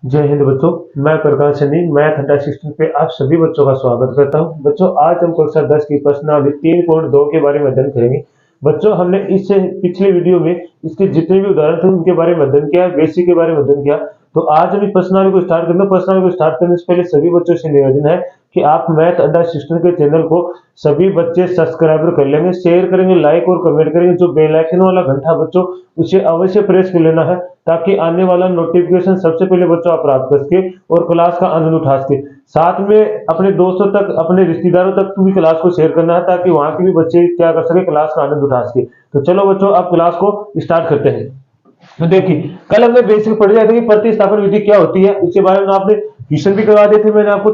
जय हिंद बच्चों। मैं प्रकाश सैनी मैथ अड्डा सिस्टम पे आप सभी बच्चों का स्वागत करता हूं। बच्चों आज हम कक्षा 10 की प्रश्नावली 3.2 के बारे में अध्ययन करेंगे। बच्चों हमने इससे पिछले वीडियो में इसके जितने भी उदाहरण थे उनके बारे में अध्ययन किया, बेसिक के बारे में अध्ययन किया। तो आज हम इस प्रश्नावली को स्टार्ट करते हैं। प्रश्नावली को स्टार्ट करने से पहले सभी बच्चों से निवेदन है कि आप मैथ अड्डा सिस्टम के चैनल को सभी बच्चे सब्सक्राइबर कर लेंगे, शेयर करेंगे, लाइक और कमेंट करेंगे। जो बेल आइकन वाला घंटा बच्चों उसे अवश्य प्रेस कर लेना है ताकि आने वाला नोटिफिकेशन सबसे पहले बच्चों आप प्राप्त कर सके और क्लास का आनंद उठा सके। साथ में अपने दोस्तों तक, अपने रिश्तेदारों तक भी क्लास को शेयर करना है ताकि वहां के भी बच्चे क्या कर सके, क्लास का आनंद उठा सके। तो चलो बच्चों अब क्लास को स्टार्ट करते हैं। तो देखिए कल हमने बेसिक पढ़ लिया था कि प्रतिस्थापन विधि क्या होती है, उसके बारे में आपने क्वेश्चन भी करवा दिए थे। मैंने आपको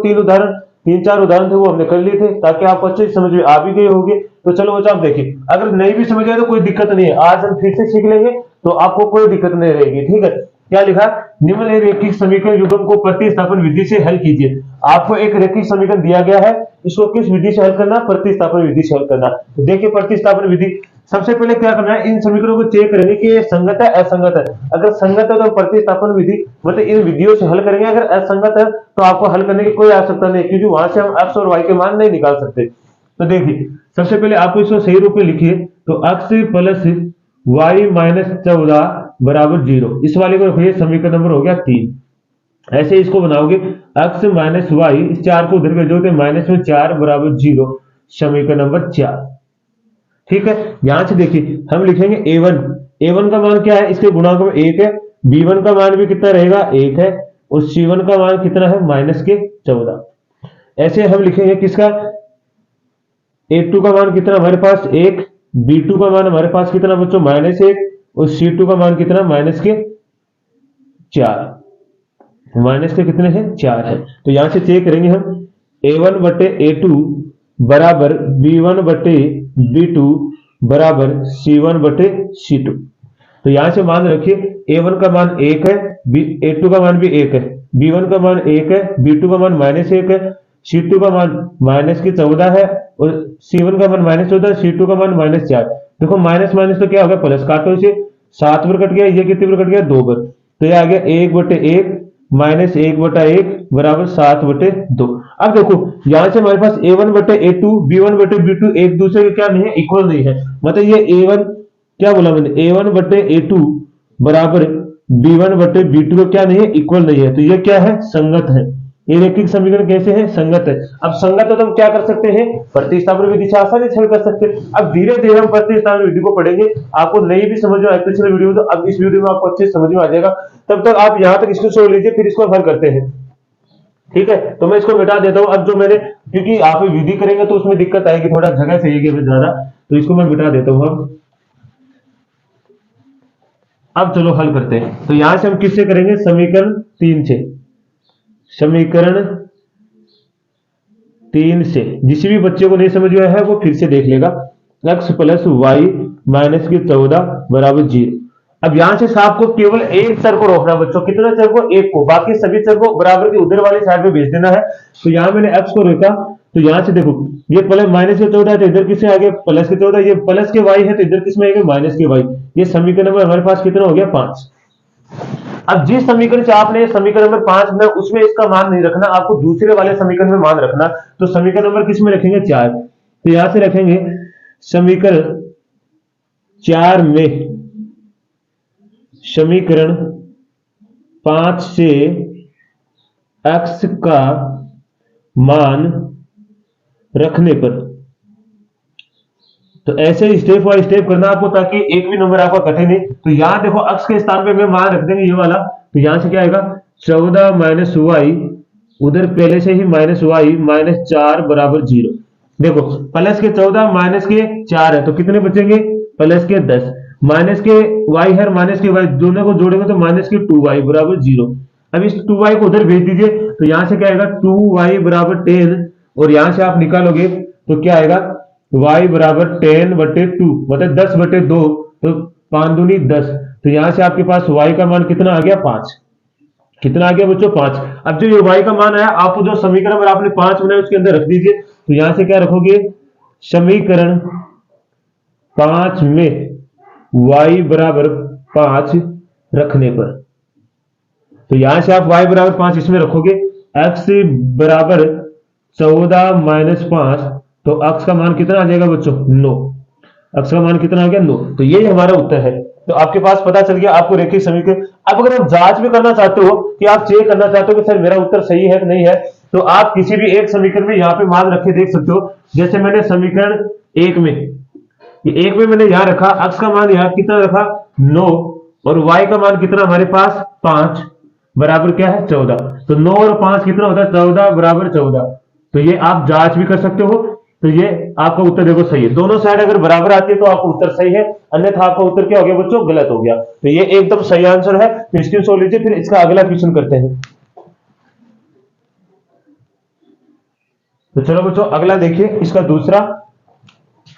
तीन चार उदाहरण थे वो हमने कर लिए थे ताकि आपको अच्छे से समझ में आ भी गए होंगे। तो चलो बच्चों आप देखिए, अगर नहीं भी समझ आए तो कोई दिक्कत नहीं है, आज हम फिर से सीख लेंगे तो आपको कोई दिक्कत नहीं रहेगी। ठीक है, क्या लिखा, निम्न रेखिक समीकरण युग्म को प्रतिस्थापन विधि से हल कीजिए। आपको एक रेखिक समीकरण दिया गया है, इसको किस विधि से हल करना, प्रतिस्थापन विधि से हल करना। तो देखिए प्रतिस्थापन विधि, सबसे पहले क्या करना है, इन समीकरणों को चेक करेंगे कि ये संगत है असंगत है। अगर संगत है तो प्रतिस्थापन विधि मतलब इन विधियों से हल करेंगे। अगर असंगत है तो आपको हल करने की कोई आवश्यकता नहीं, क्योंकि वहां से हम x और y के मान नहीं निकाल सकते। तो देखिए सबसे पहले आपको इसको सही रूप में लिखिए, तो x प्लस y माइनस 14 बराबर 0, इस वाले को रखिए, समीकरण नंबर हो गया 3। ऐसे इसको बनाओगे, x माइनस वाई, इस 4 को उधर भेजोगे, माइनस में 4 बराबर 0, समीकरण नंबर 4। ठीक है, यहां से देखिए हम लिखेंगे a1 का मान क्या है, इसके गुणांक में 1 है। b1 का मान भी कितना रहेगा, 1 है। और c1 का मान कितना है, माइनस के 14। ऐसे हम लिखेंगे किसका, a2 का मान कितना हमारे पास 1, b2 का मान हमारे पास कितना बच्चों, माइनस 1, और c2 का मान कितना, माइनस के 4। माइनस के कितने हैं, 4 है। तो यहां से चेक करेंगे हम, a1 बटे a2 बराबर b1 बटे b2 बराबर c1 बटे c2। तो यहां से मान रखिए a1 का मान 1 है, a2 का मान भी 1 है, b1 का मान 1 है, b2 का मान माइनस 1 है, c2 का मान माइनस के 14 है, और c1 का मान माइनस 14, c2 का मान माइनस 4। देखो माइनस माइनस तो क्या होगा, प्लस, काटो इसे, 7 पर कट गया, ये कितने पर कट गया, 2 पर। तो ये आ गया 1 बटे 1 माइनस 1 बटा 1 बराबर 7 बटे 2। अब देखो यहां से हमारे पास a1 बटे a2, b1 बटे b2 एक दूसरे के क्या नहीं है, इक्वल नहीं है। मतलब ये a1 क्या बोला मैंने, a1 बटे a2 बराबर b1 बटे b2 को क्या नहीं है, इक्वल नहीं है। तो ये क्या है, संगत है। ये रेखिक समीकरण कैसे है, संगत है। अब संगत है तो हम क्या कर सकते हैं, प्रतिस्थापन विधि से आसानी से हल कर सकते हैं। अब धीरे धीरे हम प्रतिस्थापन विधि को पढ़ेंगे। आपको नहीं भी समझ में आए पिछले वीडियो में, तो अब इस वीडियो में आपको अच्छे से समझ में आ जाएगा। तब तक आप यहां तक इसको छोड़ लीजिए, फिर इसको हल करते हैं। ठीक है, तो मैं इसको मिटा देता हूं। अब जो मैंने, क्योंकि आप विधि करेंगे तो उसमें दिक्कत आएगी, थोड़ा जगह चाहिए ज्यादा, तो इसको मैं मिटा देता हूं। अब चलो हल करते हैं। तो यहां से हम किससे करेंगे, समीकरण 3 से। समीकरण 3 से जिस भी बच्चे को नहीं समझ में आया है वो फिर से देख लेगा। x प्लस वाई माइनस की 14 बराबर 0। अब यहां से साहब को केवल एक चर को रोकना बच्चों, कितना चर को, एक को, बाकी सभी चर को बराबर के उधर वाली साइड में भेज देना है। तो यहां मैंने x को रोका, तो यहां से देखो ये प्लस माइनस के 14 है तो इधर किससे आ गया, प्लस के 14, ये प्लस के y है तो इधर किसमें आएगा, माइनस के y। ये समीकरण नंबर हमारे पास कितना हो गया, 5। अब जिस समीकरण से आपने समीकरण नंबर 5 में, उसमें इसका मान नहीं रखना, आपको दूसरे वाले समीकरण में मान रखना। तो समीकरण नंबर किस में रखेंगे, 4। तो यहां से रखेंगे समीकरण 4 में, समीकरण 5 से x का मान रखने पर। तो ऐसे स्टेप बाय स्टेप करना आपको, ताकि एक भी नंबर आपका कटे नहीं। तो यहां देखो x के स्थान पे मैं मान रख देंगे ये वाला, तो यहां से क्या आएगा, 14 माइनस वाई, उधर पहले से ही माइनस वाई माइनस 4 बराबर 0। देखो प्लस के 14 माइनस के 4 है तो कितने बचेंगे, प्लस के 10, माइनस के y है माइनस के y, दोनों को जोड़ेंगे तो माइनस के 2y बराबर 0। अब इस 2y को उधर भेज दीजिए, तो यहां से क्या आएगा, 2y बराबर 10, और यहां से आप निकालोगे तो क्या आएगा, y बराबर 10 बटे 2, मतलब 10 बटे 2, तो 5 दूनी 10। तो यहां से आपके पास y का मान कितना आ गया, 5। कितना आ गया बच्चों, 5। अब जो ये y का मान आया, आपको जो समीकरण में आपने 5 बनाया उसके अंदर रख दीजिए। तो यहां से क्या रखोगे, समीकरण 5 में y बराबर 5 रखने पर, तो यहां से आप y बराबर 5 इसमें रखोगे, x बराबर 14 माइनस 5, तो x का मान कितना आ जाएगा बच्चों 9। x का मान कितना आ गया 9। तो ये हमारा उत्तर है। तो आपके पास पता चल गया आपको रेखीय समीकरण। अब अगर आप जांच भी करना चाहते हो कि आप चेक करना चाहते हो कि सर मेरा उत्तर सही है कि नहीं है, तो आप किसी भी एक समीकरण में यहाँ पे मान रखे देख सकते हो। जैसे मैंने समीकरण एक में, एक में मैंने यहाँ रखा x का मान यहाँ कितना रखा 9 और y का मान कितना हमारे पास 5 बराबर क्या है 14। तो 9 और 5 कितना होता है 14 बराबर 14। तो ये आप जांच भी कर सकते हो। तो ये आपका उत्तर देखो सही है। दोनों साइड अगर बराबर आती है तो आपका उत्तर सही है, अन्यथा आपका उत्तर क्या हो गया बच्चों गलत हो गया। तो ये एकदम सही आंसर है। तो इसकी सोच लीजिए, फिर इसका अगला क्वेश्चन करते हैं। तो चलो बच्चों अगला देखिए, इसका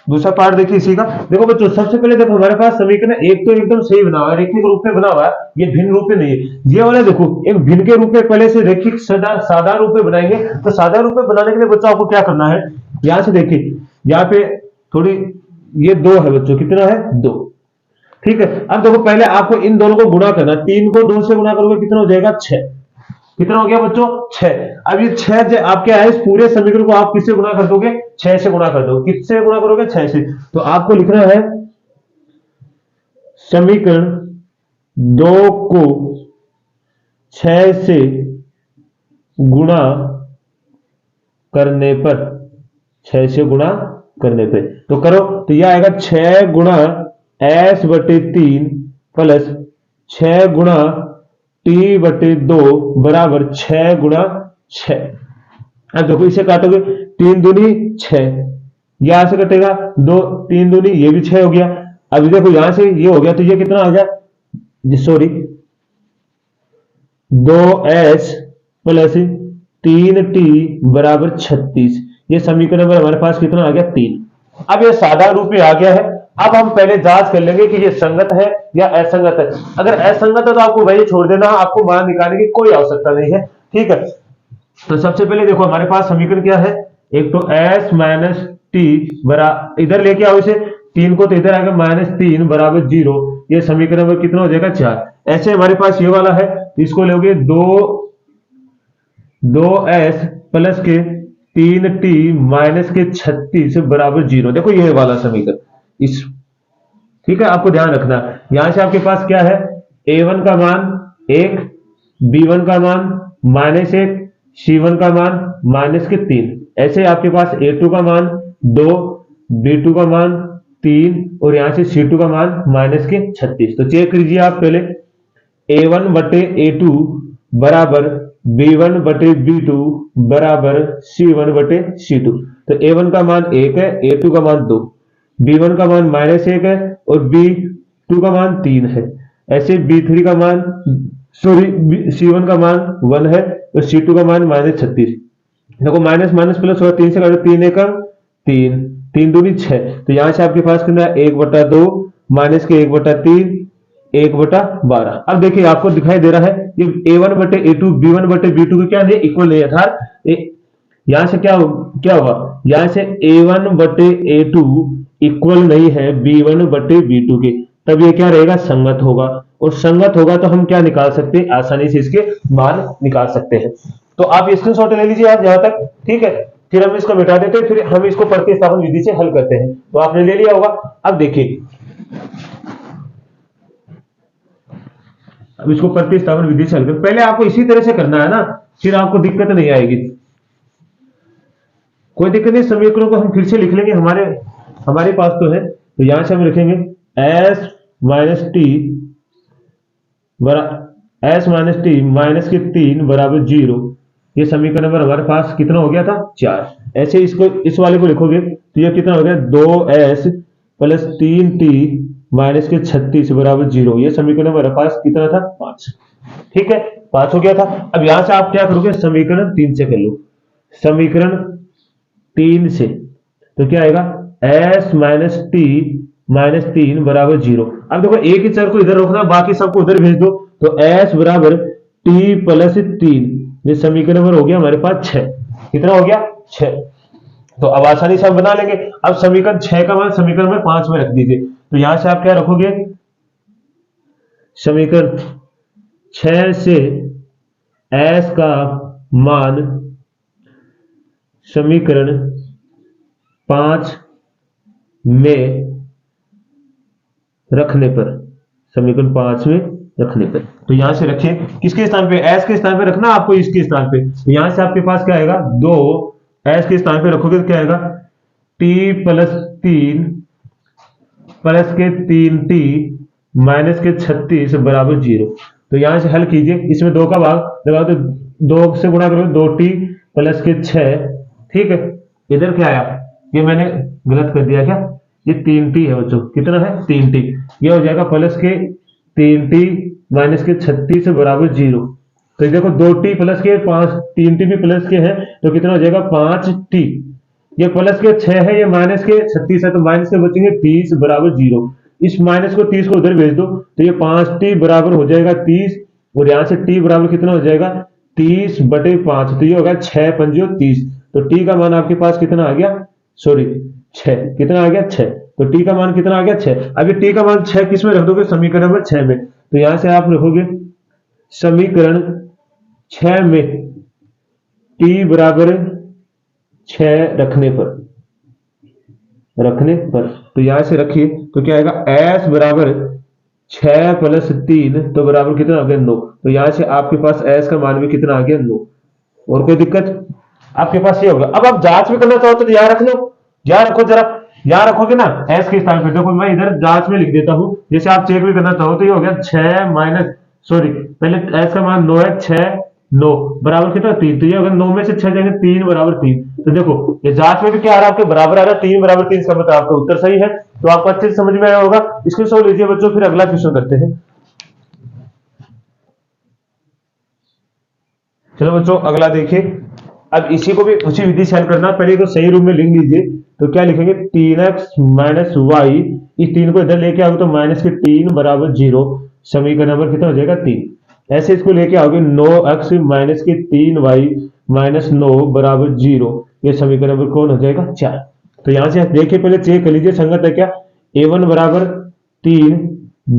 दूसरा पार्ट देखिए इसी का। देखो बच्चों सबसे पहले देखो हमारे पास समीकरण एक तो एकदम सही बना हुआ है, रेखिक रूप में बना हुआ है, ये भिन्न रूप में नहीं है। ये वाला देखो एक भिन्न के रूप में पहले से रेखिक साधारण रूप में बनाएंगे। तो साधारण रूप में बनाने के लिए बच्चों आपको क्या करना है, यहां से देखिए यहाँ पे थोड़ी ये 2 है बच्चों, कितना है 2, ठीक है। अब देखो पहले आपको इन दोनों को गुणा करना, 3 को 2 से गुणा करोगे कितना हो जाएगा 6। कितना हो गया बच्चों 6। अब ये 6 आप क्या है इस पूरे समीकरण को आप किससे गुणा कर दोगे 6 से गुणा कर दोगे। किससे गुणा करोगे 6 से। तो आपको लिखना है समीकरण 2 को 6 से गुणा करने पर, 6 से गुणा करने पे तो करो, तो यह आएगा 6 गुणा s बटे 3 प्लस 6 गुणा t बटे 2 बराबर 6 गुणा 6। अब देखो इसे काटोगे 3 दूनी 6, यहां से कटेगा 2 3 दूनी, ये भी 6 हो गया। अब देखो यहां से ये हो गया, तो ये कितना आ गया सॉरी 2s प्लस 3t बराबर 36। ये समीकरण नंबर हमारे पास कितना आ गया 3। अब ये साधारण रूप में आ गया है। अब हम पहले जांच कर लेंगे कि ये संगत है या असंगत है। अगर असंगत है तो आपको वही छोड़ देना, आपको मान निकालने की कोई आवश्यकता नहीं है, ठीक है। तो सबसे पहले देखो हमारे पास समीकरण क्या है, एक तो s माइनस टी बरा, इधर लेके आओ इसे 3 को, तो इधर आएगा -3 बराबर 0। ये समीकरण नंबर कितना हो जाएगा 4। ऐसे हमारे पास ये वाला है, इसको लोगे 2s प्लस के 3t माइनस के 36 बराबर 0। देखो ये वाला समीकरण इस, ठीक है। आपको ध्यान रखना यहां से आपके पास क्या है a1 का मान 1, b1 का मान -1, c1 का मान -3। ऐसे आपके पास a2 का मान 2, b2 का मान 3 और यहां से c2 का मान -36। तो चेक कीजिए आप पहले, a1 बटे a2 बराबर b1 बटे b2 बराबर c1 बटे c2। तो a1 का मान 1 है, a2 का मान 2, b1 का मान -1 है और b2 का मान 3 है। ऐसे b3 का मान c1 का मान 1 है और c2 का मान -36। देखो माइनस माइनस प्लस और 3 से काटो, 3 एकम 3, 3 दूनी 6। तो यहां से आपके पास कितना 1/2 माइनस के 1/3 1/12। अब देखिए आपको दिखाई दे रहा है ये a1 बटे a2 b1 बटे b2 के क्या नहीं इक्वल नहीं है, अर्थात यहां से क्या होगा, यहां से a1 बटे a2 इक्वल नहीं है b1 बटे b2 के, तब ये क्या रहेगा संगत होगा। और संगत होगा तो हम क्या निकाल सकते हैं, आसानी से इसके मान निकाल सकते हैं। तो आप स्क्रीनशॉट ले लीजिए आप यहां तक, ठीक है। फिर हम इसको मिटा देते हैं, फिर हम इसको प्रतिस्थापन विधि से हल करते हैं। तो आपने ले लिया होगा। अब देखिए अब इसको प्रतिस्थापन विधि से हल कर, पहले आपको इसी तरह से करना है ना, फिर आपको दिक्कत नहीं आएगी। कोई दिक्कत नहीं, समीकरणों को हम फिर से लिख लेंगे, हमारे पास तो है। तो यहां से हम लिखेंगे s माइनस टी माइनस के 3 बराबर 0। ये समीकरण नंबर हमारे पास कितना हो गया था 4। ऐसे इसको इस वाले को लिखोगे तो ये कितना हो गया 2s प्लस 3t माइनस के 36 बराबर 0। ये समीकरण हमारे पास कितना था 5, ठीक है 5 हो गया था। अब यहां से आप क्या करोगे समीकरण 3 से कर लो, समीकरण 3 से तो क्या आएगा s माइनस टी माइनस 3 बराबर 0। अब देखो एक ही चर को इधर रखना, बाकी सबको उधर भेज दो। तो s बराबर t प्लस 3, ये समीकरण नंबर हो गया हमारे पास 6। कितना हो गया 6। तो अब आसानी से हम बना लेंगे। अब समीकरण 6 का मान समीकरण में 5 में रख दीजिए। तो यहां से आप क्या रखोगे, समीकरण 6 से एस का मान समीकरण 5 में रखने पर, समीकरण 5 में रखने पर, तो यहां से रखिए किसके स्थान पे, एस के स्थान पे रखना आपको, इसके स्थान पे। तो यहां से आपके पास क्या आएगा, 2 एस के स्थान पे रखोगे तो क्या आएगा, t प्लस 3 प्लस के 3t माइनस के 36 बराबर 0। तो यहां से हल कीजिए, इसमें 2 का भाग लगाओ तो 2 से गुणा करो, 2t प्लस के 6, ठीक है। इधर क्या आया, ये मैंने गलत कर दिया क्या, ये 3t है बच्चों, कितना है 3t, ये हो जाएगा प्लस के 3t माइनस के 36 बराबर 0। तो देखो 2t प्लस के 5, 3t भी प्लस के हैं तो कितना हो जाएगा 5t, ये प्लस के 6 है, ये माइनस के 36 है, तो माइनस के बचेंगे 30 बराबर 0। इस माइनस को 30 को उधर भेज दो तो ये 5t बराबर हो जाएगा 30, और यहां से t बराबर कितना हो जाएगा 30/5, तो ये होगा 6 पंजो 30। तो t का मान आपके पास कितना आ गया, सॉरी 6, कितना आ गया 6, तो t का मान कितना आ गया 6। अभी t का मान 6 किस में रख दोगे, समीकरण नंबर 6 में। तो यहां से आप रखोगे समीकरण 6 में t बराबर 6 रखने पर, तो यहां से रखिए तो क्या आएगा, s बराबर 6 प्लस 3 तो बराबर कितना आ गया 9। तो यहां से आपके पास s का मान भी कितना आ गया 9। और कोई दिक्कत आपके पास ये होगा। अब आप जांच में करना चाहो तो यहाँ रख लो, यहाँ रखो जरा, यहाँ रखोगे ना एस के स्थान पे, देखो मैं इधर जांच में लिख देता हूं, जैसे आप चेक भी करना चाहो तो ये हो गया 6 माइनस, सॉरी पहले एस का मान 9 है, 6 9 बराबर कितना 3, तो ये अगर 9 में से 6 जाएंगे 3 बराबर 3। तो देखो ये जांच में भी क्या आ रहा है आपके, बराबर आ रहा है 3 बराबर 3, इसका मतलब आपका उत्तर सही है। तो आपको अच्छे से समझ में आया होगा। इसको सॉल्व लीजिए बच्चों, फिर अगला क्वेश्चन करते हैं। चलो बच्चों अगला देखिए, अब इसी को भी उसी विधि से हल करना, पहले तो सही रूप में लिख लीजिए। तो क्या लिखेंगे, 3x माइनस वाई, इस 3 को इधर लेके आओगे तो माइनस के 3 बराबर 0, समीकरण नंबर कितना हो जाएगा 3। ऐसे इसको लेके आओगे 9x माइनस के 3y माइनस 9 बराबर 0, ये समीकरण नंबर कौन हो जाएगा 4। तो यहां से देखिए पहले चेक कर लीजिए संगत है क्या, a1 बराबर 3,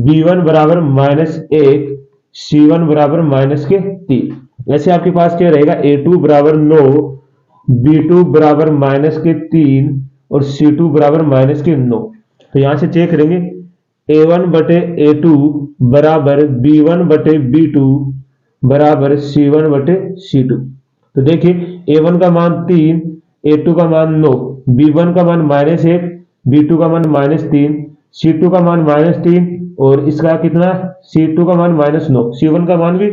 b1 बराबर माइनस 1, c1 बराबर माइनस के 3। ऐसे आपके पास क्या रहेगा, a2 बराबर 9, b2 बराबर माइनस के 3 और c2 बराबर माइनस के 9। तो यहां से चेक करेंगे, a1 बटे a2 बराबर b1 बटे b2 बराबर c1 बटे c2। तो देखिए a1 का मान 3, a2 का मान 9, b1 का मान माइनस 1, b2 का मान माइनस 3, c2 का मान माइनस 3 और इसका कितना c2 का मान माइनस 9, c1 का मान भी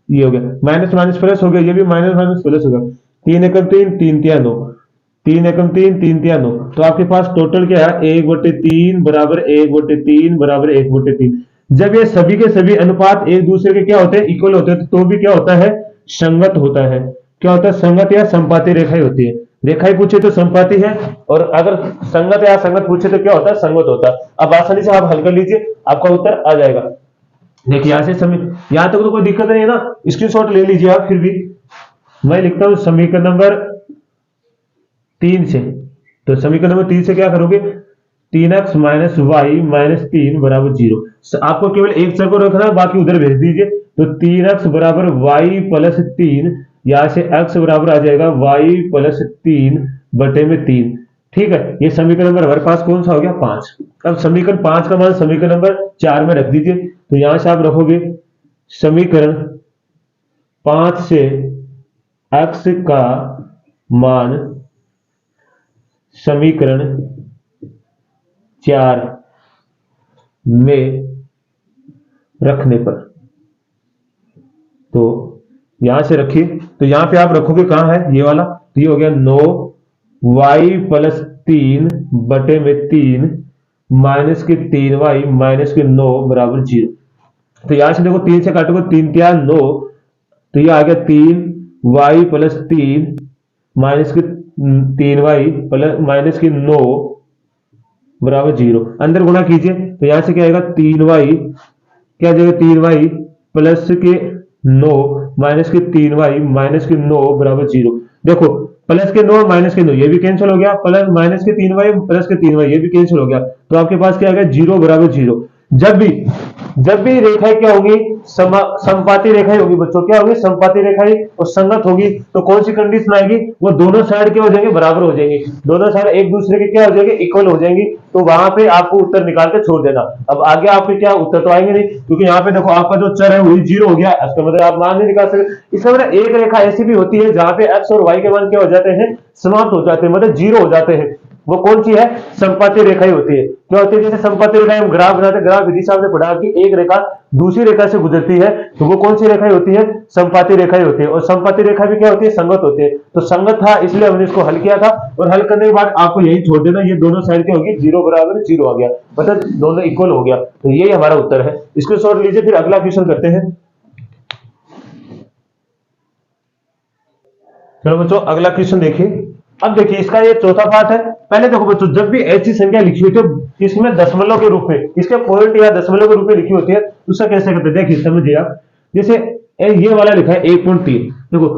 ये हो गया, माइनस माइनस प्लस हो गया, ये भी माइनस माइनस प्लस होगा, 3 एकम 3 3 तिया 9, 3 एकम 3 3 तिया 9। तो आपके पास टोटल क्या है, 1/3 बराबर 1/3 बराबर 1/3। जब ये सभी के सभी अनुपात एक दूसरे के क्या होते हैं, इक्वल होते हैं, तो भी क्या होता है, संगत होता है। क्या होता है, संगत या संपाती रेखाएं होती है। रेखाएं पूछे तो संपाती है, और अगर संगत या संगत पूछे तो क्या होता है, संगत होता है। अब आसानी से आप हल कर लीजिए, आपका उत्तर आ जाएगा। देखिए यहां से यहां तक तो कोई दिक्कत नहीं है ना, स्क्रीनशॉट ले लीजिए आप। फिर भी मैं लिखता हूं समीकरण नंबर 3 से। तो समीकरण नंबर 3 से क्या करोगे, 3x माइनस वाई माइनस 3 बराबर 0। आपको केवल एक चर को रखना है, बाकी उधर भेज दीजिए। तो 3x बराबर वाई प्लस 3, यहां से x बराबर आ जाएगा वाई प्लस 3 बटे में 3। ठीक है, ये समीकरण नंबर हमारे पास कौन सा हो गया 5। अब समीकरण 5 का मान समीकरण नंबर 4 में रख दीजिए। तो यहां से आप रखोगे समीकरण 5 से x का मान समीकरण 4 में रखने पर, तो यहां से रखिए। तो यहां पे आप रखोगे कहां है ये वाला, तो ये हो गया 9y प्लस 3 बटे में 3 माइनस के 3y माइनस के 9 बराबर 0। तो यहां से देखो 3 से काटोगे 3 तिया 9, तो ये आ गया 3y प्लस 3 माइनस के 3y प्लस माइनस के 9 बराबर 0। अंदर गुणा कीजिए तो यहां से क्या आएगा 3y, क्या आ जाएगा 3y प्लस के 9 माइनस के 3y माइनस के 9 बराबर 0। देखो प्लस के 9 माइनस के 9 ये भी कैंसिल हो गया, प्लस माइनस के 3y प्लस के 3y ये भी कैंसिल हो गया। तो आपके पास क्या आ गया 0 बराबर 0। जब भी रेखाएं क्या होगी, समपाती रेखाएं होगी बच्चों, क्या होगी, समपाती रेखाएं और संगत होगी, तो कौन सी कंडीशन आएगी, वो दोनों साइड क्या हो जाएंगे, बराबर हो जाएंगे, दोनों साइड एक दूसरे के क्या हो जाएंगे, इक्वल हो जाएंगी। तो वहां पे आपको उत्तर निकाल के छोड़ देना। अब आगे आपके क्या उत्तर तो आएंगे नहीं, क्योंकि यहाँ पे देखो आपका जो चर है वही जीरो हो गया, इसका मतलब आप मान नहीं निकाल सकते। इसका मतलब एक रेखा ऐसी भी होती है जहां पे एक्स और वाई के मान क्या हो जाते हैं, समाप्त हो जाते हैं, मतलब जीरो हो जाते हैं। वो कौन सी है, संपाती रेखा ही होती है। क्या होती है, जैसे संपाती रेखा हम ग्राफ बनाते हैं, ग्राफ विधि से आपने पढ़ा कि एक रेखा दूसरी रेखा से गुजरती है, तो वो कौन सी रेखा होती है, संपाती रेखा ही होती है। और संपाती रेखा भी क्या होती है, संगत होती है। तो संगत था इसलिए हमने इसको हल किया था, और हल करने के बाद आपको यही छोड़ देना, ये दोनों साइड क्या होगी, जीरो बराबर जीरो आ गया, मतलब दोनों इक्वल हो गया। तो यही हमारा उत्तर है। इसको सॉल्व लीजिए, फिर अगला क्वेश्चन करते हैं। चलो बच्चों अगला क्वेश्चन देखिए। अब देखिए इसका ये चौथा पार्ट है। पहले देखो बच्चों, जब भी ऐसी संख्या लिखी होती है इसमें दशमलव के रूप में, इसके पॉइंट या दशमलव के रूप में लिखी होती है, उसका कैसे करते हैं, देखिए समझिए आप। जैसे ये वाला लिखा है 1.3, देखो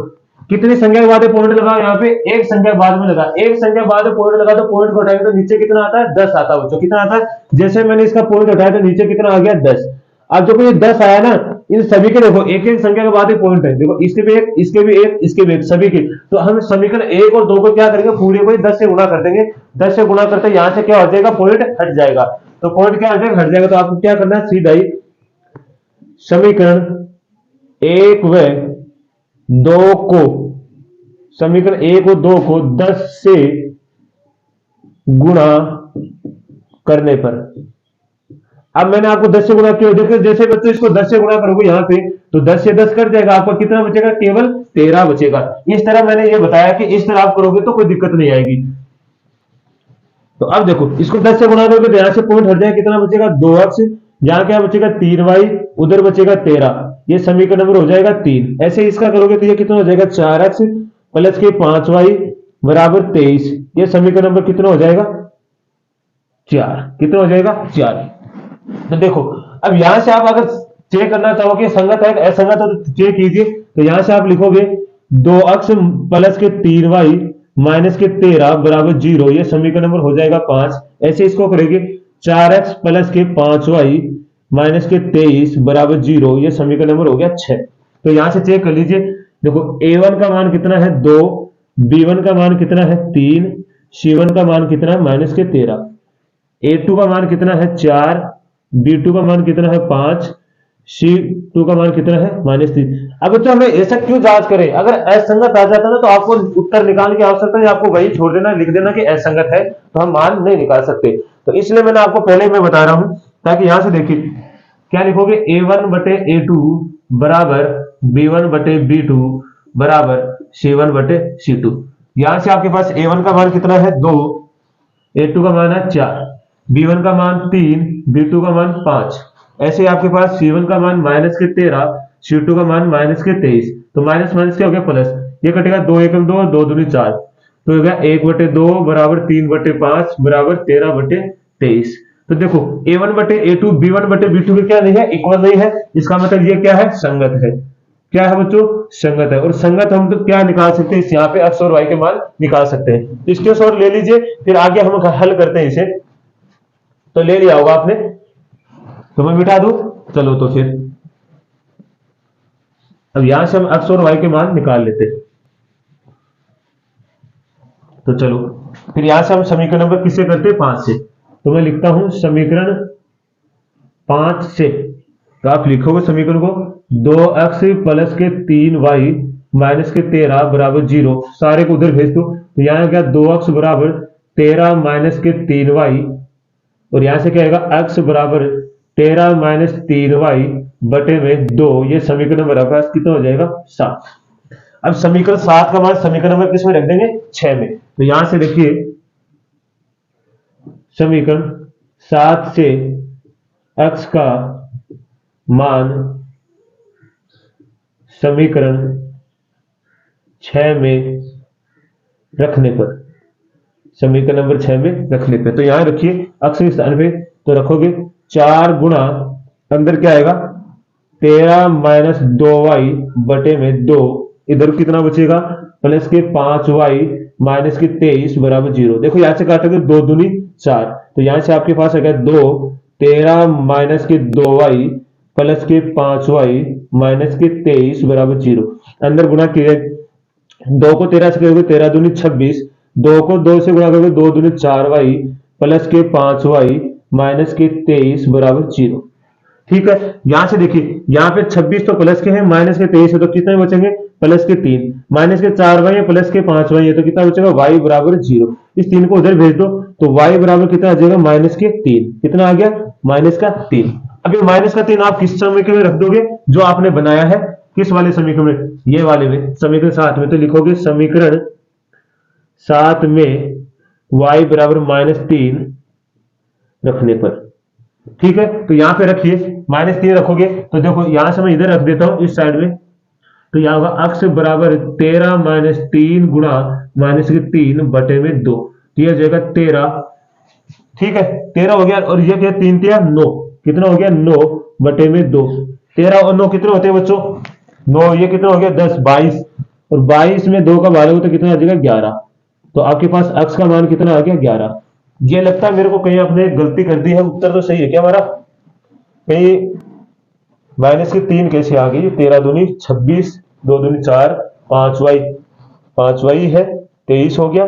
कितनी संख्या के बाद पॉइंट लगा, यहाँ पे एक संख्या के बाद में लगा, एक संख्या के बाद पॉइंट लगा, तो पॉइंट को उठाएंगे तो नीचे कितना आता है, 10 आता है बच्चों। कितना आता है, जैसे मैंने इसका पॉइंट उठाया तो नीचे कितना आ गया, 10। अब जब ये 10 आया ना, इन सभी के देखो एक एक संख्या के बाद एक पॉइंट है, देखो इसके भी एक, इसके भी एक, इसके भी एक, सभी के। तो हम समीकरण 1 और 2 को क्या करेंगे, पूरे को 10 से गुणा कर देंगे। 10 से गुणा करते यहां से क्या हो जाएगा, पॉइंट हट जाएगा। तो पॉइंट क्या हट जाएगा, तो आपको क्या करना है, सीधा ही समीकरण 1 व 2 को, समीकरण 1 और 2 को 10 से गुणा करने पर, अब मैंने आपको 10 से गुणा किया, देखो जैसे बच्चों इसको 10 से गुणा करोगे यहाँ पे, तो 10 से 10 कट जाएगा, आपका कितना बचेगा, केवल 13 बचेगा। इस तरह मैंने ये बताया कि इस तरह आप करोगे तो कोई दिक्कत नहीं आएगी। तो अब देखो इसको 10 से गुणा करोगे तो यहाँ से पॉइंट हट जाएगा, कितना बचेगा, 2x, यहाँ क्या बचेगा, 3y, उधर बचेगा 13, ये समीकरण नंबर हो जाएगा 3। ऐसे इसका करोगे तो ये कितना हो जाएगा, 4x प्लस के 5y बराबर 23, ये समीकरण नंबर कितना हो जाएगा, 4। कितना हो जाएगा, 4। तो देखो अब यहां से आप अगर चेक करना चाहोगे संगत है असंगत है तो चेक कीजिए। तो यहां से आप लिखोगे 2x प्लस के 3y माइनस के 13 बराबर 0, ये समीकरण नंबर हो जाएगा 5। ऐसे इसको करेंगे 4x प्लस के 5y माइनस के 23 बराबर 0, ये समीकरण नंबर हो गया 6। तो यहां से चेक कर लीजिए, देखो a1 का मान कितना है 2, b1 का मान कितना है 3, c1 का मान कितना है माइनस के 13, a2 का मान कितना है 4, b2 का मान कितना है 5, c2 का मान कितना है -3। अब बच्चों हमें ऐसा क्यों जांच करें, अगर असंगत आ जाता ना तो आपको उत्तर निकालने की आवश्यकता नहीं, आपको वही छोड़ देना, लिख देना कि असंगत है, तो हम मान नहीं निकाल सकते। तो इसलिए मैंने आपको पहले मैं बता रहा हूं, ताकि यहां से देखिए क्या लिखोगे, a1 बटे a2 बराबर b1 बटे b2 बराबर c1 बटे c2। यहां से आपके पास a1 का मान कितना है 2, a2 का मान है 4, b1 का मान 3, b2 का मान 5। ऐसे आपके पास c1 का मान माइनस के 13, c2 का मान माइनस के 23। तो माइनस माइनस क्या हो गया प्लस, ये कटेगा 2 एकम 2, 2 दूनी 4, तो हो गया 1 बटे 2 बराबर 3 बटे 5 बराबर 13 बटे 23। तो देखो a1 बटे a2 b1 बटे b2 के क्या नहीं है, इक्वल नहीं है, इसका मतलब ये क्या है, संगत है। क्या है बच्चों, संगत है। और संगत हम तो क्या निकाल सकते हैं, यहाँ पे x और y के मान निकाल सकते हैं। इसके सॉल्व ले लीजिए, फिर आगे हम हल करते हैं इसे। तो ले लिया होगा आपने, तो मैं मिटा दूं, चलो तो फिर अब यहां से हम x और y के मान निकाल लेते हैं। तो चलो फिर यहां से हम समीकरण नंबर किससे करते हैं, 5 से। तो मैं लिखता हूं समीकरण 5 से, तो आप लिखोगे समीकरण को 2x प्लस के 3y माइनस के 13 बराबर 0, सारे को उधर भेज दो। तो यहां क्या 2x बराबर 13 माइनस के 3y, और यहां से क्या आएगा x बराबर 13 माइनस 3y बटे में 2, ये समीकरण नंबर आपका कितना हो जाएगा, 7। अब समीकरण 7 का मान समीकरण नंबर किस में रख देंगे, 6 में। तो यहां से देखिए समीकरण 7 से x का मान समीकरण 6 में रखने पर, समीकरण नंबर 6 में रखने पे, तो यहां रखिए x के स्थान पे, तो रखोगे 4 गुणा अंदर क्या आएगा 13 माइनस 2y बटे में 2, इधर कितना बचेगा प्लस के 5y माइनस के 23 बराबर 0। देखो यहां से काटोगे 2 दूनी 4, तो यहां से आपके पास आ गया 2 13 माइनस के 2y प्लस के 5y माइनस के 23 बराबर 0। अंदर गुणा किया, 2 को 13 से करोगे 13 दूनी 26, 2 को 2 से गुणा करोगे 2 दूनी 4y प्लस के 5y माइनस के 23 बराबर 0। ठीक है, यहां से देखिए, यहाँ पे 26 तो प्लस के हैं, माइनस के 23 है तो कितने बचेंगे, प्लस के 3, माइनस के 4y है प्लस के 5y है तो कितना बचेगा, y बराबर 0। इस 3 को उधर भेज दो तो y बराबर कितना आ जाएगा, माइनस के 3। कितना आ गया, माइनस का 3। अब ये माइनस का 3 आप किस समीकरण में रख दोगे, जो आपने बनाया है, किस वाले समीकरण में, ये वाले में, समीकरण 7 में। तो लिखोगे समीकरण 7 में y बराबर -3 रखने पर। ठीक है, तो यहां पे रखिए -3 रखोगे तो देखो यहां से मैं इधर रख देता हूं इस साइड में, तो यहां होगा अक्ष बराबर 13 - 3 गुणा -3 बटे में 2, तो यह हो जाएगा 13। ठीक है, 13 हो गया, और ये क्या, 3 3 9, कितना हो गया, 9 बटे में 2। 13 और 9 कितने होते हैं बच्चों, 9, ये कितना हो गया, 10, 22, और 22 में 2 का भाग तो कितना आ जाएगा, 11। तो आपके पास अक्ष का मान कितना आ गया, 11। ये लगता है मेरे को कहीं आपने गलती कर दी है, उत्तर तो सही है क्या हमारा, कहीं -3 कैसे आ गई, 13 दूनी 26, 2 दूनी 4, 5y है, 23 हो गया,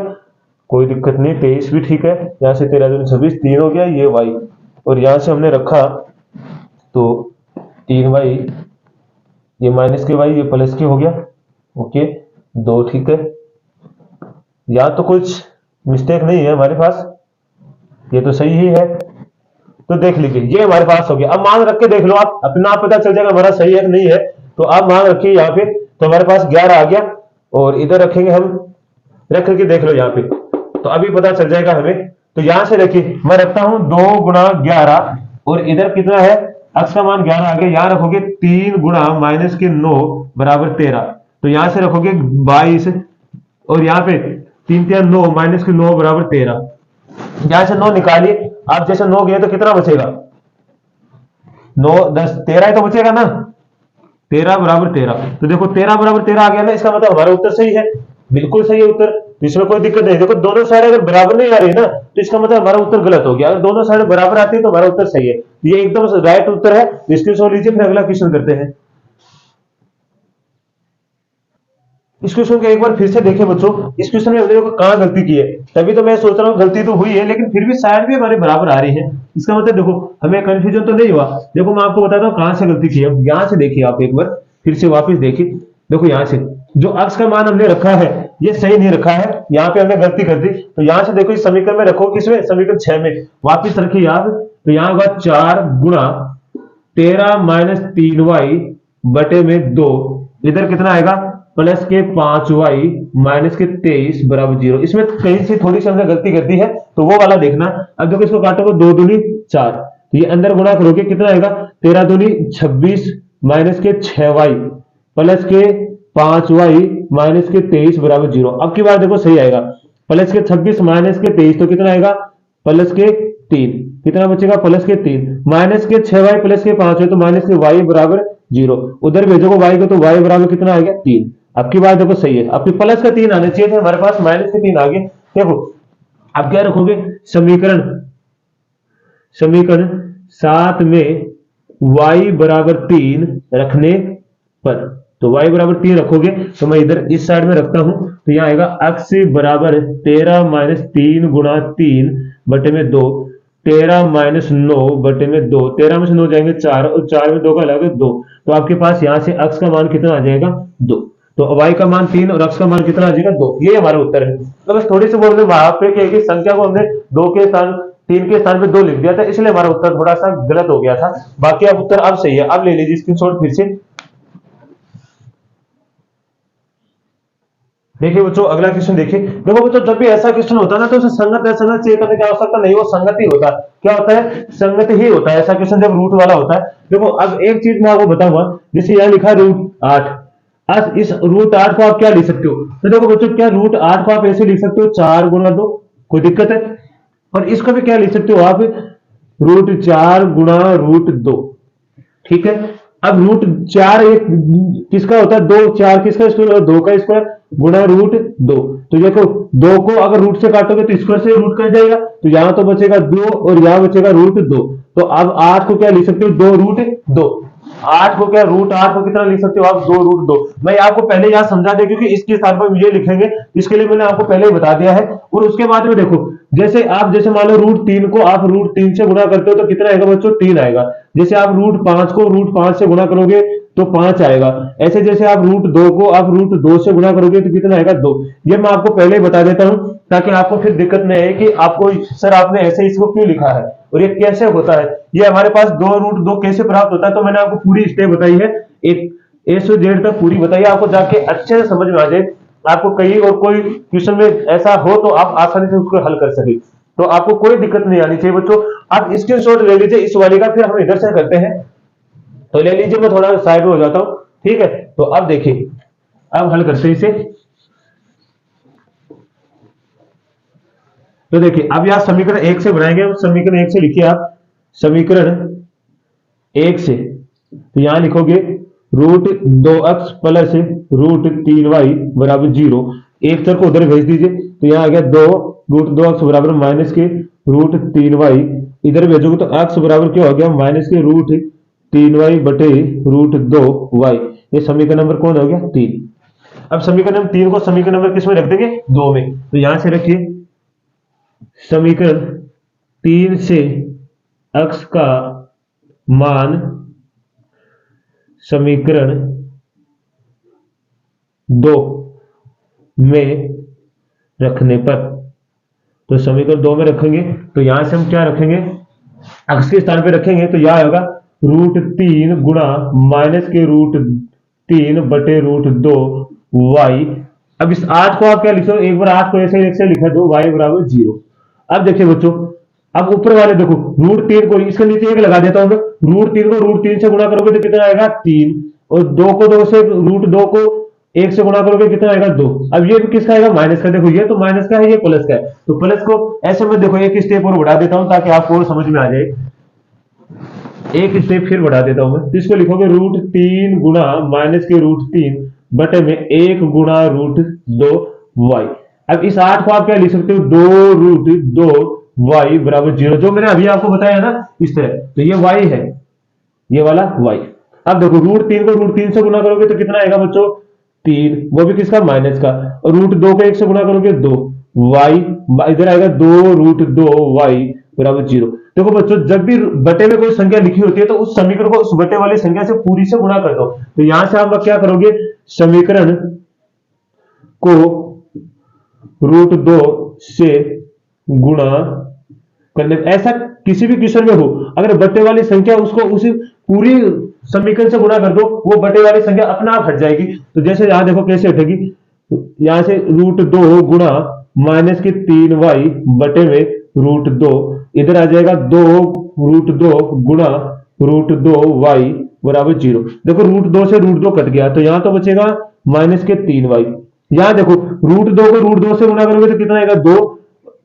कोई दिक्कत नहीं, 23 भी ठीक है। यहाँ से 13 दूनी 26, 3 हो गया, ये y, और यहाँ से हमने रखा तो 3y, ये माइनस के y, ये प्लस के हो गया, ओके 2। ठीक है, यहाँ तो कुछ मिस्टेक नहीं है हमारे पास, ये तो सही ही है। तो देख लीजिए ये हमारे पास हो गया। अब मान रख के देख लो, आप अपना पता चल जाएगा हमारा सही है कि नहीं है। तो आप मान रखिए यहाँ पे, तो हमारे पास 11 आ गया, और इधर रखेंगे हम, रख करके देख लो यहाँ पे, तो अभी पता चल जाएगा हमें। तो यहां से देखिए मैं रखता हूं 2 गुणा 11, और इधर कितना है, अक्ष का मान 11 आ गया, यहां रखोगे 3 गुणा -9 बराबर 13, तो यहां से रखोगे 22, और यहाँ पे 3 3 9 -9 बराबर 13। यहां से 9 निकालिए आप, जैसे 9 गए तो कितना बचेगा, 9 10 13 ही तो बचेगा ना, 13 बराबर 13। तो देखो 13 बराबर 13 आ गया ना, इसका मतलब हमारा उत्तर सही है, बिल्कुल सही है उत्तर, इसमें कोई दिक्कत नहीं। देखो दोनों साइड अगर बराबर नहीं आ रही ना, तो इसका मतलब हमारा उत्तर गलत हो गया। अगर दोनों साइड बराबर आती है तो हमारा उत्तर सही है, ये एकदम राइट उत्तर है। इसकी सोच लीजिए, फिर अगला क्वेश्चन करते हैं। इस क्वेश्चन को एक बार फिर से देखें बच्चों, इस क्वेश्चन में हमने कहां गलती की है, तभी तो मैं सोच रहा हूँ गलती तो हुई है, लेकिन फिर भी साइड भी हमारे बराबर आ रही है। इसका मतलब देखो हमें कंफ्यूजन तो नहीं हुआ। देखो मैं आपको बताता हूँ कहां से गलती की है। यहाँ से देखिए आप एक बार फिर से वापस देखिए, देखो यहाँ से जो अक्ष का मान हमने रखा है ये सही नहीं रखा है, यहाँ पे हमने गलती कर दी। तो यहाँ से देखो इस समीकरण में रखो, किसमें, समीकरण 6 में वापिस रखिए आप, तो यहाँ होगा 4 गुणा 13 - 3y बटे में 2, इधर कितना आएगा, प्लस के 5y माइनस के 23 बराबर 0। इसमें कहीं से थोड़ी सी हमने गलती कर दी है, तो वो वाला देखना। अब देखो इसको काटोगे 2 दूनी 4, तो ये अंदर गुणा करोगे कितना आएगा, 13 दूनी 26 माइनस के 6y प्लस के 5y माइनस के 23 बराबर 0। अब की बार देखो सही आएगा, प्लस के 26 माइनस के 23 तो कितना आएगा, प्लस के 3, कितना बचेगा, प्लस के 3 माइनस के 6y प्लस के 5y, तो माइनस के y बराबर 0। उधर भेजोगे y को, तो y बराबर कितना आ गया, 3। अब की बात देखो सही है, आपके प्लस का 3 आने चाहिए थे, हमारे पास माइनस के 3 आ गए। देखो अब क्या रखोगे, समीकरण 7 में y बराबर 3 रखने पर, तो y बराबर 3 रखोगे, तो मैं इधर इस साइड में रखता हूं, तो यहां आएगा अक्ष बराबर 13 - 3 गुणा 3 बटे में 2, 13 - 9 बटे में 2, 13 में से 9 जाएंगे 4, और 4 में 2 का लगे 2, तो आपके पास यहां से अक्ष का मान कितना आ जाएगा, 2। तो y का मान 3 और अक्ष का मान कितना आ जाएगा, 2। ये हमारा उत्तर है। तो बस थोड़ी सी वो हमने वहां पे कि संख्या को हमने 2 के स्थान 3 के स्थान पे 2 लिख दिया था, इसलिए हमारा उत्तर थोड़ा सा गलत हो गया था। बाकी अब उत्तर अब सही है। अब ले लीजिए स्क्रीनशॉट फिर से। देखिए बच्चों अगला क्वेश्चन देखिए। देखो बच्चों जब भी ऐसा क्वेश्चन होता है ना, तो उसे संगत असंगत चेक करने की आवश्यकता नहीं, वो संगत ही होता है। क्या होता है, संगत ही होता है ऐसा क्वेश्चन जब रूट वाला होता है। देखो अब एक चीज मैं आपको बताऊंगा, जैसे यहाँ लिखा √8, आज इस √8 को आप क्या लिख सकते हो, तो देखो बच्चों क्या √8 को आप ऐसे लिख सकते हो 4 गुणा 2, कोई दिक्कत है। और इसको भी क्या लिख सकते हो आप, √4 गुणा √2, ठीक है। अब रूट 4 एक किसका होता है, 2, 4 किसका स्क्वायर और 2 का स्क्वायर गुणा रूट 2। तो देखो 2 को अगर रूट से काटोगे तो स्क्वायर से रूट कट जाएगा, तो यहां तो बचेगा 2 और यहां बचेगा रूट 2। तो अब 8 को क्या लिख सकते हो, 2 रूट 2। 8 को क्या रूट 8 को कितना लिख सकते हो आप, 2 रूट 2। मैं आपको पहले यहाँ समझा दिया क्योंकि इसके स्थान पर ये लिखेंगे, इसके लिए मैंने आपको पहले ही बता दिया है। और उसके बाद में देखो जैसे आप जैसे मान लो रूट 3 को आप रूट 3 से गुणा करते हो तो कितना आएगा बच्चों, 3 आएगा। जैसे आप रूट 5 को रूट 5 से गुणा करोगे तो 5 आएगा। ऐसे जैसे आप रूट 2 को आप रूट 2 से गुणा करोगे तो कितना आएगा, 2। ये मैं आपको पहले ही बता देता हूं ताकि आपको फिर दिक्कत नहीं आए कि आपको सर आपने ऐसे इसको क्यों लिखा है और ये कैसे होता है। ये हमारे पास 2 रूट 2 कैसे प्राप्त होता है, तो मैंने आपको पूरी स्टेप बताई है, एक ए से जेड तक पूरी बताई है, आपको जाके अच्छे से समझ में आ जाए। आपको कहीं और कोई क्वेश्चन में ऐसा हो तो आप आसानी से उसको हल कर सके, तो आपको कोई दिक्कत नहीं आनी चाहिए बच्चों। आप स्क्रीनशॉट ले लीजिए इस वाले का, फिर हम इधर से करते हैं। तो ले लीजिए, मैं थोड़ा साइड में हो जाता हूं, ठीक है। तो अब देखिए, अब हल करते हैं इसे। तो देखिए अब यहां समीकरण 1 से बनाएंगे, समीकरण 1 से लिखिए आप, समीकरण 1 से तो यहां लिखोगे root 2x plus root 3y बराबर 0। एक चर को उधर भेज दीजिए, तो यहां आ गया 2 रूट 2x बराबर माइनस के रूट 3y। इधर भेजोगे तो x बराबर क्या हो गया, माइनस के रूट 3y बटे रूट 2y। ये समीकरण नंबर कौन हो गया, 3। अब समीकरण नंबर 3 को समीकरण नंबर किस में रख देंगे, 2 में। तो यहां से रखिए समीकरण 3 से x का मान समीकरण 2 में रखने पर, तो समीकरण 2 में रखेंगे तो यहां से हम क्या रखेंगे, x के स्थान पे रखेंगे तो यह होगा रूट 3 गुणा माइनस के रूट 3 बटे रूट 2 y। अब इस 8 को आप क्या लिखो, एक बार 8 को ऐसे लिखा दो, y बराबर 0। अब देखिए बच्चों, अब ऊपर वाले देखो रूट 3 को इसके नीचे एक लगा देता हूं मैं, रूट 3 को रूट 3 से गुणा करोगे तो कितना आएगा, 3। और 2 को 2 से रूट 2 को 1 से गुणा करोगे कितना आएगा, 2। अब ये किसका आएगा, माइनस का। देखो ये तो माइनस का है, ये प्लस का है, तो प्लस को ऐसे में देखो एक स्टेप और बढ़ा देता हूं ताकि आपको और समझ में आ जाए। एक स्टेप फिर बढ़ा देता हूं मैं, इसको लिखोगे रूट 3 गुणा माइनस के रूट 3 बटे में 1 गुणा रूट 2 y। अब इस 8 को आप क्या लिख सकते हो, 2 रूट 2 y बराबर 0, जो मैंने अभी आपको बताया ना इस तरह। तो ये y है, ये वाला y। अब देखो रूट 3 को रूट 3 से गुणा करोगे तो कितना आएगा बच्चों, 3, वो भी किसका, माइनस का। और रूट 2 को 1 से गुणा करोगे 2 y, इधर आएगा 2 रूट 2 y बराबर 0। देखो बच्चों, जब भी बटे में कोई संख्या लिखी होती है तो उस समीकरण को उस बटे वाली संख्या से पूरी से गुणा कर दो। तो यहां से आप क्या करोगे, समीकरण को रूट 2 से गुणा करने, ऐसा किसी भी क्वेश्चन में हो अगर बटे वाली संख्या उसको उसी पूरी समीकरण से गुणा कर दो, वो बटे वाली संख्या अपना आप हट जाएगी। तो जैसे यहां देखो कैसे हटेगी, यहां से रूट 2 गुणा माइनस के 3y बटे में रूट 2, इधर आ जाएगा 2 रूट 2 गुणा रूट 2y बराबर 0। देखो रूट 2 से रूट 2 कट गया, तो यहां तो बचेगा माइनस के 3y। यहां देखो रूट 2 को रूट 2 से गुणा करोगे तो कितना आएगा, 2,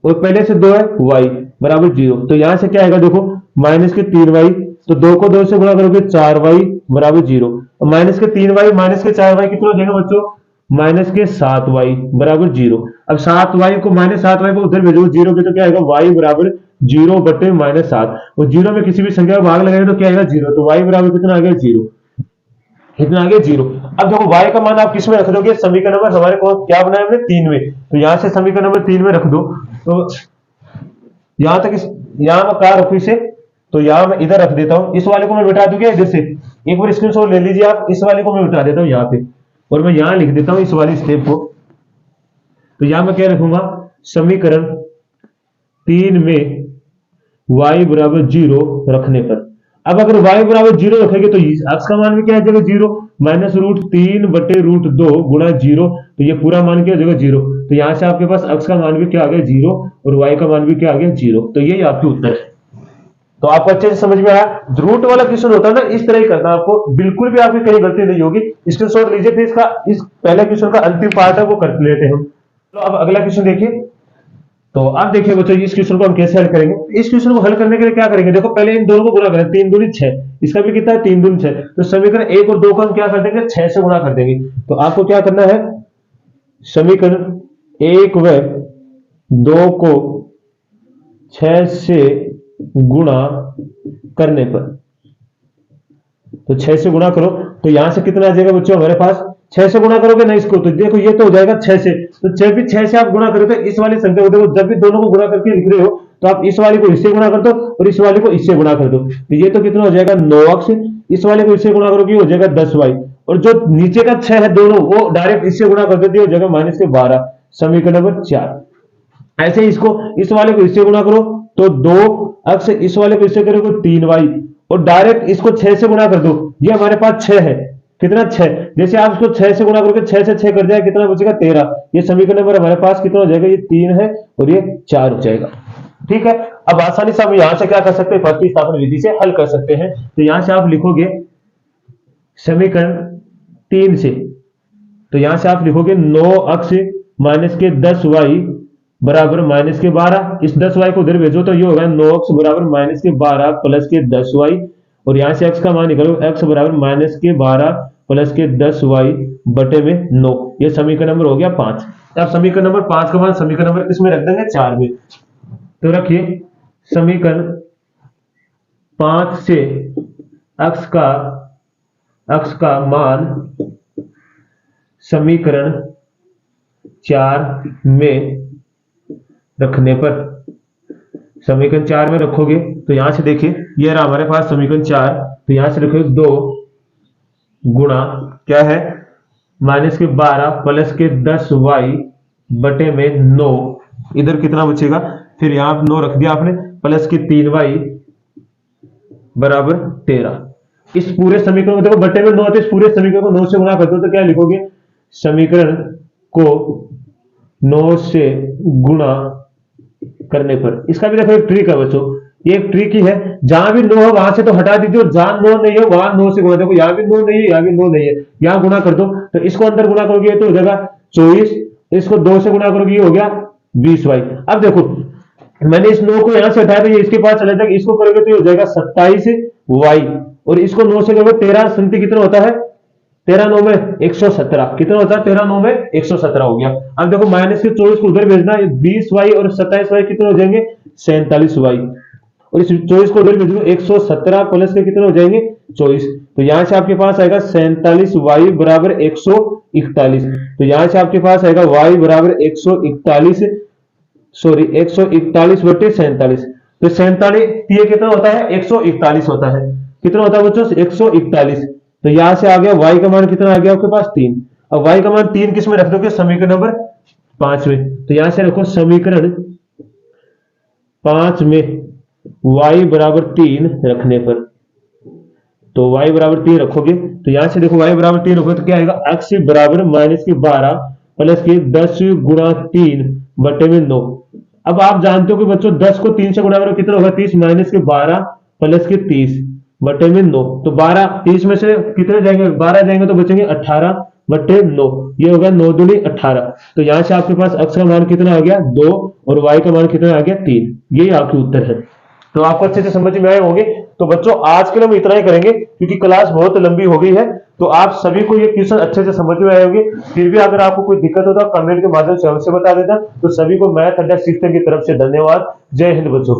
और पहले से 2 है y बराबर 0। तो यहां से क्या आएगा, देखो माइनस के 3y, तो 2 को 2 से गुणा करोगे 4y बराबर 0। माइनस के 3y माइनस के 4y कितना हो जाएगा बच्चों, माइनस के 7y बराबर 0। अब 7y को माइनस 7y को उधर भेजो 0 के, तो क्या आएगा, y बराबर 0 बटे माइनस 7। और 0 में किसी भी संख्या को भाग लगाएगा तो क्या आएगा, 0। तो y बराबर कितना आ गया, 0। कितना आ गया, 0। अब देखो y का मान आप किस में रख दोगे, समीकरण नंबर हमारे को क्या बनाया हमने, 3 में। तो यहां से समीकरण नंबर 3 में रख दो। तो यहां तक यहां मैं कहा रखू इसे, तो यहां मैं इधर रख देता हूं। इस वाले को मैं मिटा दूंगा इधर से, एक बार स्क्रीनशॉट ले लीजिए आप। इस वाले को मैं मिटा देता हूं यहां पे, और मैं यहां लिख देता हूं इस वाली स्टेप को। तो यहां मैं क्या रखूंगा, समीकरण 3 में y बराबर 0 रखने पर। अब अगर y बराबर 0 रखेंगे तो x का मान भी क्या आ जाएगा, 0, माइनस रूट 3 बटे रूट 2 गुणा 0। तो ये पूरा मान क्या हो जाएगा, 0। तो यहां से आपके पास x का मान भी क्या आ गया, 0, और y का मान भी क्या आ गया, 0। तो यही आपके उत्तर है। तो आपको अच्छे से समझ में आया। रूट वाला क्वेश्चन होता है ना, इस तरह ही करना आपको, बिल्कुल भी आपकी कहीं गलती नहीं होगी। स्क्रीनशॉट लीजिए, फिर इसका इस पहले क्वेश्चन का अंतिम पार्ट है वो कर लेते हैं हम। तो अब अगला क्वेश्चन देखिए। तो अब देखिए बच्चों इस क्वेश्चन को हम कैसे हल करेंगे। इस क्वेश्चन को हल करने के लिए क्या करेंगे, देखो पहले इन दोनों को गुणा करें, 3 दूनी 6, इसका भी कितना है 3 दूनी 6, तो समीकरण 1 और 2 को हम क्या कर देंगे 6 से गुणा कर देंगे। तो आपको क्या करना है, समीकरण 1 व 2 को 6 से गुणा करने पर, तो 6 से गुणा करो तो यहां से कितना आ जाएगा बच्चों हमारे पास, 6 से गुणा करोगे ना इसको तो देखो ये तो हो जाएगा 6 से, तो जब भी 6 से आप गुणा करो तो इस वाली संख्या को देखो, जब भी दोनों को गुणा करके लिख रहे हो तो आप इस वाली को इससे गुणा कर दो और इस वाली को इससे गुणा कर दो, तो ये तो कितना हो जाएगा 9x, इस वाले को इससे गुणा करोगे हो जाएगा 10y, और जो नीचे का 6 है दोनों वो डायरेक्ट इससे गुणा कर देते हो जाएगा -12, समीकरण नंबर 4। ऐसे ही इसको इस वाले को इससे गुणा करो तो 2x, इस वाले को इससे करोगे 3y, और डायरेक्ट इसको 6 से गुणा कर दो, ये हमारे पास 6 है, कितना 6, जैसे आप इसको 6 से गुणा करोगे 6 से 6 कर जाएगा कितना बचेगा 13, ये समीकरण नंबर हमारे पास कितना हो जाएगा, ये 3 है और ये 4 हो जाएगा। ठीक है, अब आसानी से हम यहां से क्या कर सकते हैं, प्रतिस्थापन विधि से हल कर सकते हैं। तो यहां से आप लिखोगे समीकरण 3 से, तो यहां से आप लिखोगे 9x माइनस के 10y बराबर -12, इस 10y को उधर भेजो तो ये होगा 9x बराबर -12 प्लस के 10y, और यहां से x का मान निकालो, x बराबर -12 प्लस के 10y बटे में 9, ये समीकरण नंबर हो गया 5। अब समीकरण नंबर 5 का मान समीकरण नंबर किसमें रख देंगे 4 में, तो रखिए समीकरण 5 से x का मान समीकरण 4 में रखने पर, समीकरण 4 में रखोगे तो यहां से देखिए ये रहा हमारे पास समीकरण 4, तो यहां से रखोगे 2 गुणा क्या है -12 प्लस के 10y बटे में 9, इधर कितना बचेगा, फिर यहां 9 रख दिया आपने, प्लस के 3y बराबर 13। इस पूरे समीकरण को देखो बटे में 9 है, तो इस पूरे समीकरण को 9 से गुणा कर दो तो क्या लिखोगे, समीकरण को 9 से गुणा करने पर, इसका भी देखो एक ट्रिक है बच्चों, ये एक ट्रिक ही है, जहां भी 9 है वहां से तो हटा दीजिए, और जहां 9 नहीं है वहां 9 से गुणा, देखो यहां भी 9 नहीं है, यहां भी 9 नहीं है, यहां गुणा कर दो तो इसको अंदर गुणा करोगे तो हो जाएगा 24, इसको 2 से गुणा करोगे ये हो गया 20y। अब देखो मैंने इस 9 को यहां से हटाया तो ये इसके पास चला जाएगा, इसको करोगे तो ये हो जाएगा 27y, और इसको 9 से करोगे 13 संति कितना होता है, 13 9 में 117, कितना होता है 13 9 में 117 हो गया। अब देखो माइनस के 24 को उधर भेजना, 20y और 27y कितने हो जाएंगे 47y, और इस 24 को उधर भेजो 117 प्लस के कितने हो जाएंगे 24, तो यहां से आपके पास आएगा 47y बराबर 141, तो यहां से आपके पास आएगा y बराबर 141 बटे 47, तो 47 ये कितना होता है 141 होता है, कितना होता है बच्चों 141, तो यहां से आ गया y का मान कितना आ गया आपके पास 3, अब y का मान 3 किस में रख दोगे समीकरण नंबर 5 में, तो यहां से रखो समीकरण 5 में y बराबर 3 रखने पर, तो y बराबर 3 रखोगे तो यहां से देखो y बराबर 3 रखोगे तो क्या आएगा x बराबर -12 प्लस के 10 गुणा 3 बटे में 9। अब आप जानते हो कि बच्चों 10 को 3 से गुणा करो कितना होगा 30 -12 प्लस के 30 बटे में 9, तो 12 30 में से कितने जाएंगे 12 जाएंगे तो बचेंगे 18 बटे 9, ये होगा 9 दूनी 18, तो यहां से आपके पास x का मान कितना आ गया 2 और y का मान कितना आ गया 3, यही आपके उत्तर है। तो आपको अच्छे से समझ में आए होंगे। तो बच्चों आज के लिए हम इतना ही करेंगे क्योंकि क्लास बहुत लंबी हो गई है, तो आप सभी को ये क्वेश्चन अच्छे से समझ में आए होंगे। फिर भी अगर आपको कोई दिक्कत होता कमेंट के माध्यम से हमसे बता देता। तो सभी को मैथ अड्डा सिस्टम की तरफ से धन्यवाद। जय हिंद बच्चों।